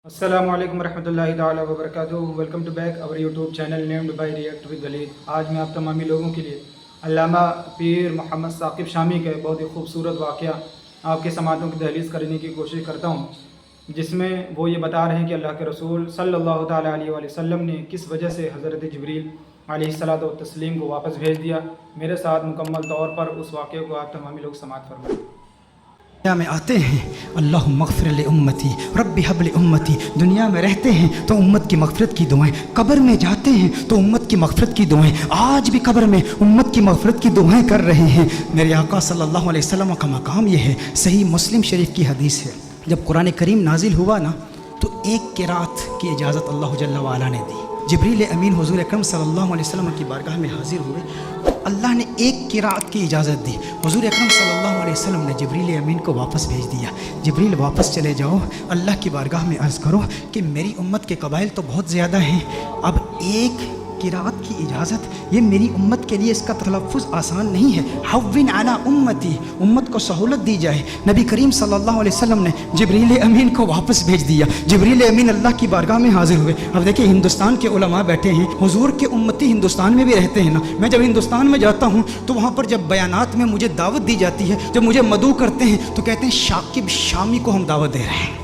Assalamu alaikum warahmatullahi ta'ala wabarakatuh. Welcome to back our YouTube channel named by React with Walid. آج میں آپ تمامی لوگوں کے لیے علامہ پیر محمد ثاقب شامی کا بہت ہی خوبصورت واقعہ آپ کے سماعتوں کی دہلیز کرنے کی کوشش کرتا ہوں، جس میں وہ یہ بتا رہے ہیں کہ اللہ کے رسول صلی اللہ تعالیٰ علیہ وآلہ وسلم نے کس وجہ سے حضرت جبریل علیہ الصلاۃ والتسلیم کو واپس بھیج دیا۔ میرے ساتھ مکمل طور پر اس واقعے کو آپ تمامی لوگ سماعت فرمائیں۔ دنیا میں آتے ہیں اللہم اغفر لامتی رب حب لامتی، دنیا میں رہتے ہیں تو امت کی مغفرت کی دعائیں، قبر میں جاتے ہیں تو امت کی مغفرت کی دعائیں، آج بھی قبر میں امت کی مغفرت کی دعائیں کر رہے ہیں۔ میرے آقا صلی اللہ علیہ وسلم کا مقام یہ ہے، صحیح مسلم شریف کی حدیث ہے، جب قرآن کریم نازل ہوا نا تو ایک قرات کی اجازت اللہ جل وعلا نے دی۔ جبریل امین حضور اکرم صلی اللہ علیہ وسلم کی بارگاہ میں حاضر ہوئے تو اللہ نے ایک قرات کی اجازت دی۔ حضور اکرم صلی اللہ علیہ وسلم نے جبریل امین کو واپس بھیج دیا، جبریل واپس چلے جاؤ، اللہ کی بارگاہ میں عرض کرو کہ میری امت کے قبائل تو بہت زیادہ ہیں، اب ایک قرات کی اجازت، یہ میری امت کے لیے اس کا تلفظ آسان نہیں ہے، حوّن علی امتی، امت کو سہولت دی جائے۔ نبی کریم صلی اللہ علیہ وسلم نے جبریل امین کو واپس بھیج دیا، جبریل امین اللہ کی بارگاہ میں حاضر ہوئے۔ اب دیکھیں ہندوستان کے علماء بیٹھے ہیں، حضور کے امتی ہندوستان میں بھی رہتے ہیں نا، میں جب ہندوستان میں جاتا ہوں تو وہاں پر جب بیانات میں مجھے دعوت دی جاتی ہے، جب مجھے مدعو کرتے ہیں تو کہتے ہیں شاکب شامی کو ہم دعوت دے رہے ہیں۔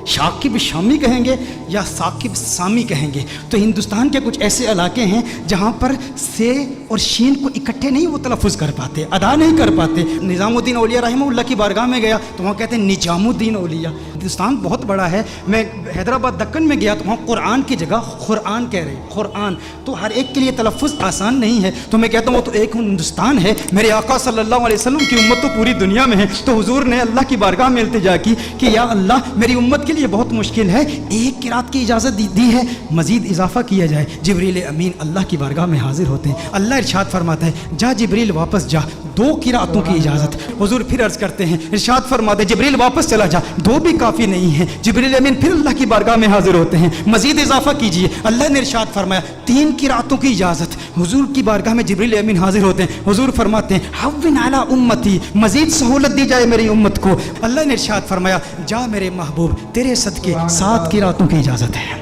شاکب شامی کہیں گے یا ثاقب سامی کہیں گے؟ تو ہندوستان کے کچھ ایسے علاقے ہیں جہاں پر سے اور شین کو اکٹھے نہیں وہ تلفظ کر پاتے، ادا نہیں کر پاتے۔ نظام الدین اولیاء رحمہ اللہ کی بارگاہ میں گیا تو وہاں کہتے ہیں نجام الدین اولیاء۔ ہندوستان بہت بڑا ہے، میں حیدرآباد دکن میں گیا تو وہاں قرآن کی جگہ قرآن کہہ رہے ہیں، قرآن، تو ہر ایک کے لیے تلفظ آسان نہیں ہے۔ تو میں کہتا ہوں وہ تو ایک ہندوستان ہے، میرے آقا صلی اللہ علیہ وسلم کی امت تو پوری دنیا میں ہے۔ تو حضور نے اللہ کی بارگاہ میں التجا کی کہ یا اللہ میری امت کے لیے بہت مشکل ہے، ایک قرات کی اجازت دی ہے، مزید اضافہ کیا جائے۔ جبریل امین اللہ کی بارگاہ میں حاضر ہوتے ہیں، اللہ ارشاد فرماتا ہے جا جبریل واپس جا، دو قراتوں کی اجازت۔ حضور پھر عرض کرتے ہیں، ارشاد فرماتے ہیں جبریل واپس چلا جا، دو بھی کافی نہیں ہے۔ جبریل امین پھر اللہ کی بارگاہ میں حاضر ہوتے ہیں، مزید اضافہ کیجئے۔ اللہ نے ارشاد فرمایا تین قراتوں کی اجازت۔ حضور کی بارگاہ میں جبریل امین حاضر ہوتے ہیں، حضور فرماتے ہیں حوّن علی امتی، مزید سہولت دی جائے میری امت کو۔ اللہ نے ارشاد فرمایا جا میرے محبوب تیرے صدقے 7 قراتوں کی اجازت ہے۔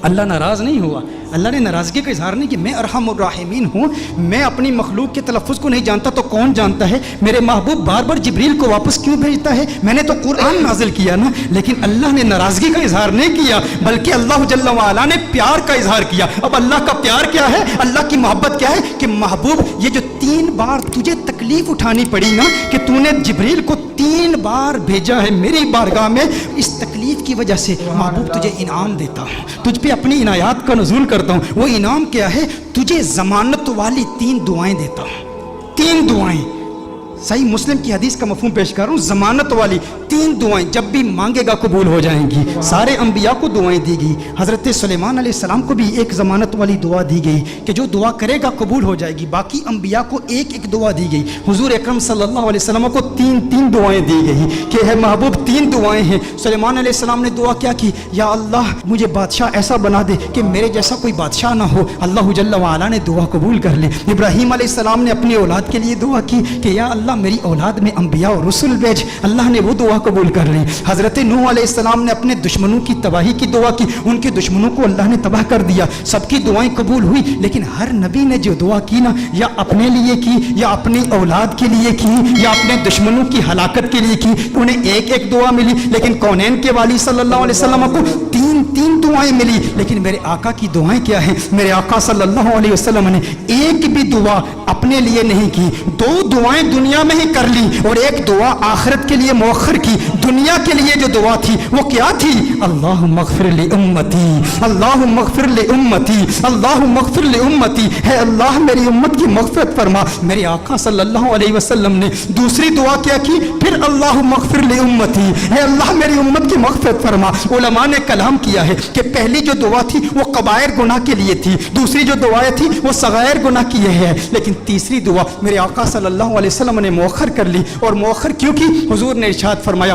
اللہ ناراض نہیں ہوا، اللہ نے ناراضگی کا اظہار نہیں کہ میں ارحم الراحمین ہوں، میں اپنی مخلوق کے تلفظ کو نہیں جانتا تو کون جانتا ہے؟ میرے محبوب بار بار جبریل کو واپس کیوں بھیجتا ہے؟ میں نے تو قرآن نازل کیا نا، لیکن اللہ نے ناراضگی کا اظہار نہیں کیا، بلکہ اللہ جل وعلا نے پیار کا اظہار کیا۔ اب اللہ کا پیار کیا ہے، اللہ کی محبت کیا ہے کہ محبوب یہ جو 3 بار تجھے تکلیف اٹھانی پڑی نا کہ تو نے جبریل کو 3 بار بھیجا ہے میری بارگاہ میں، اس تکلیف کی وجہ سے محبوب تجھے انعام دیتا ہوں، تجھ پہ اپنی عنایات کا نزول کرتا ہوں۔ وہ انعام کیا ہے؟ تجھے ضمانت والی 3 دعائیں دیتا ہوں، 3 دعائیں۔ صحیح مسلم کی حدیث کا مفہوم پیش کر رہا ہوں، ضمانت والی 3 دعائیں، جب بھی مانگے گا قبول ہو جائیں گی۔ سارے انبیاء کو دعائیں دی گئی، حضرت سلیمان علیہ السلام کو بھی ایک ضمانت والی دعا دی گئی کہ جو دعا کرے گا قبول ہو جائے گی، باقی انبیاء کو ایک ایک دعا دی گئی۔ حضور اکرم صلی اللہ علیہ وسلم کو 3 دعائیں دی گئی کہ ہے محبوب 3 دعائیں ہیں۔ سلیمان علیہ السلام نے دعا کیا کی؟ یا اللہ مجھے بادشاہ ایسا بنا دے کہ میرے جیسا کوئی بادشاہ نہ ہو۔ اللہ جل وعلا نے دعا قبول کر لی۔ ابراہیم علیہ السلام نے اپنی اولاد کے لیے دعا کی کہ یا اللہ میری اولاد میں انبیاء اور رسول بھیج، اللہ نے وہ دعا قبول کر لی۔ حضرت نوح علیہ السلام نے اپنے دشمنوں کی تباہی کی دعا کی، ان کے دشمنوں کو اللہ نے تباہ کر دیا، سب کی دعائیں قبول ہوئی، لیکن ہر نبی نے جو دعا کی نا، یا اپنے لیے کی یا اپنی اولاد کے لیے کی یا اپنے دشمنوں کی ہلاکت کے لیے کی، انہیں ایک ایک دعا ملی، لیکن کونین کے والی صلی اللہ علیہ وسلم کو 3 دعائیں ملی۔ لیکن میرے آقا کی دعائیں کیا ہیں؟ میرے آقا صلی اللہ علیہ وسلم نے ایک بھی دعا اپنے لیے نہیں کی، 2 دعائیں دنیا میں ہی کر لی اور ایک دعا آخرت کے لیے مؤخر کی۔ دنیا کے لیے جو دعا تھی وہ کیا تھی؟ اللہم اغفر لامتی، اللہم اغفر لامتی، اللہم اغفر لامتی، ہے اللہ میری امت کی مغفرت فرما۔ میرے آقا صلی اللہ علیہ وسلم نے دوسری دعا کیا کی؟ پھر اللہم اغفر لامتی، ہے اللہ میری امت کی مغفرت فرما۔ علماء نے کلام کیا ہے کہ پہلی جو دعا تھی وہ کبائر گناہ کے لیے تھی، دوسری جو دعائیں تھی وہ صغائر گناہ کی ہے، لیکن تیسری دعا میرے آقا صلی اللہ علیہ وسلم نے مؤخر کر لی۔ اور مؤخر کیوں کی؟ حضور نے ارشاد فرمایا